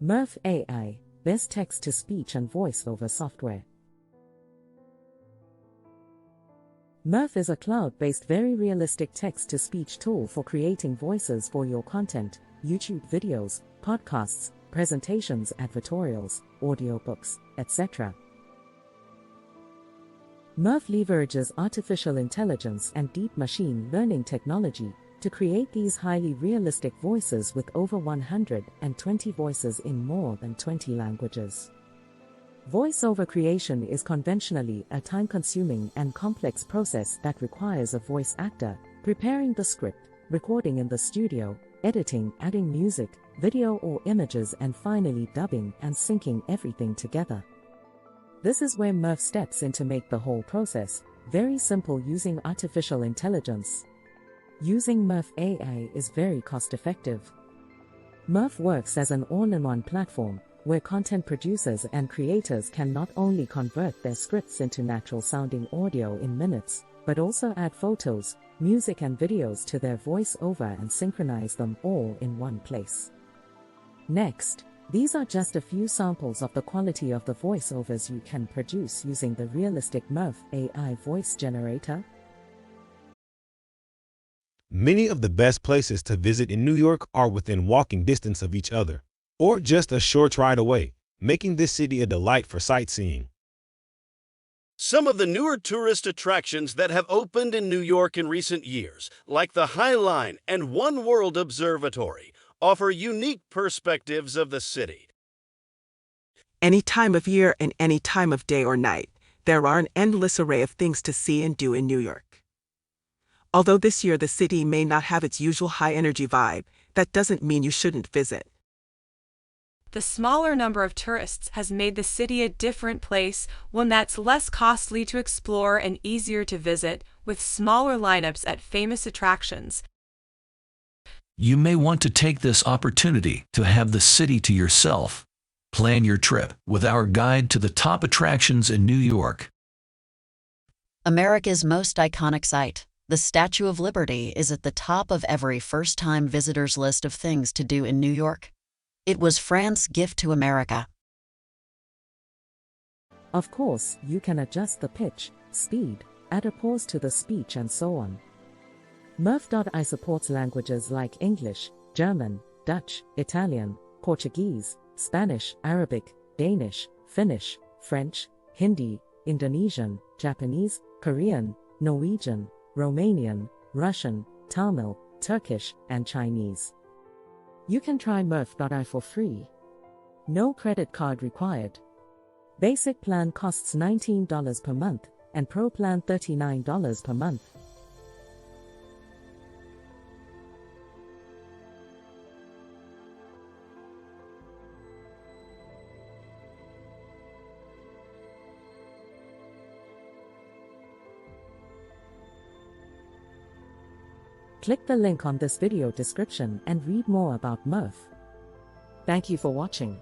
Murf AI, best text-to-speech and voice-over software. Murf is a cloud-based, very realistic text-to-speech tool for creating voices for your content, YouTube videos, podcasts, presentations, advertorials, audiobooks, etc. Murf leverages artificial intelligence and deep machine learning technology to create these highly realistic voices with over 120 voices in more than 20 languages. Voice-over creation is conventionally a time-consuming and complex process that requires a voice actor preparing the script, recording in the studio, editing, adding music, video or images, and finally dubbing and syncing everything together. This is where Murf steps in to make the whole process very simple using artificial intelligence. Using Murf AI is very cost-effective. Murf works as an all-in-one platform where content producers and creators can not only convert their scripts into natural-sounding audio in minutes, but also add photos, music and videos to their voice-over and synchronize them all in one place. Next, these are just a few samples of the quality of the voiceovers you can produce using the realistic Murf AI voice generator. Many of the best places to visit in New York are within walking distance of each other, or just a short ride away, making this city a delight for sightseeing. Some of the newer tourist attractions that have opened in New York in recent years, like the High Line and One World Observatory, offer unique perspectives of the city. Any time of year and any time of day or night, there are an endless array of things to see and do in New York. Although this year the city may not have its usual high-energy vibe, that doesn't mean you shouldn't visit. The smaller number of tourists has made the city a different place, one that's less costly to explore and easier to visit, with smaller lineups at famous attractions. You may want to take this opportunity to have the city to yourself. Plan your trip with our guide to the top attractions in New York. America's most iconic site, the Statue of Liberty, is at the top of every first-time visitor's list of things to do in New York. It was France's gift to America. Of course, you can adjust the pitch, speed, add a pause to the speech and so on. Murf AI supports languages like English, German, Dutch, Italian, Portuguese, Spanish, Arabic, Danish, Finnish, French, Hindi, Indonesian, Japanese, Korean, Norwegian, Romanian, Russian, Tamil, Turkish, and Chinese. You can try Murf AI for free. No credit card required. Basic plan costs $19 per month, and Pro plan $39 per month. Click the link on this video description and read more about Murf. Thank you for watching.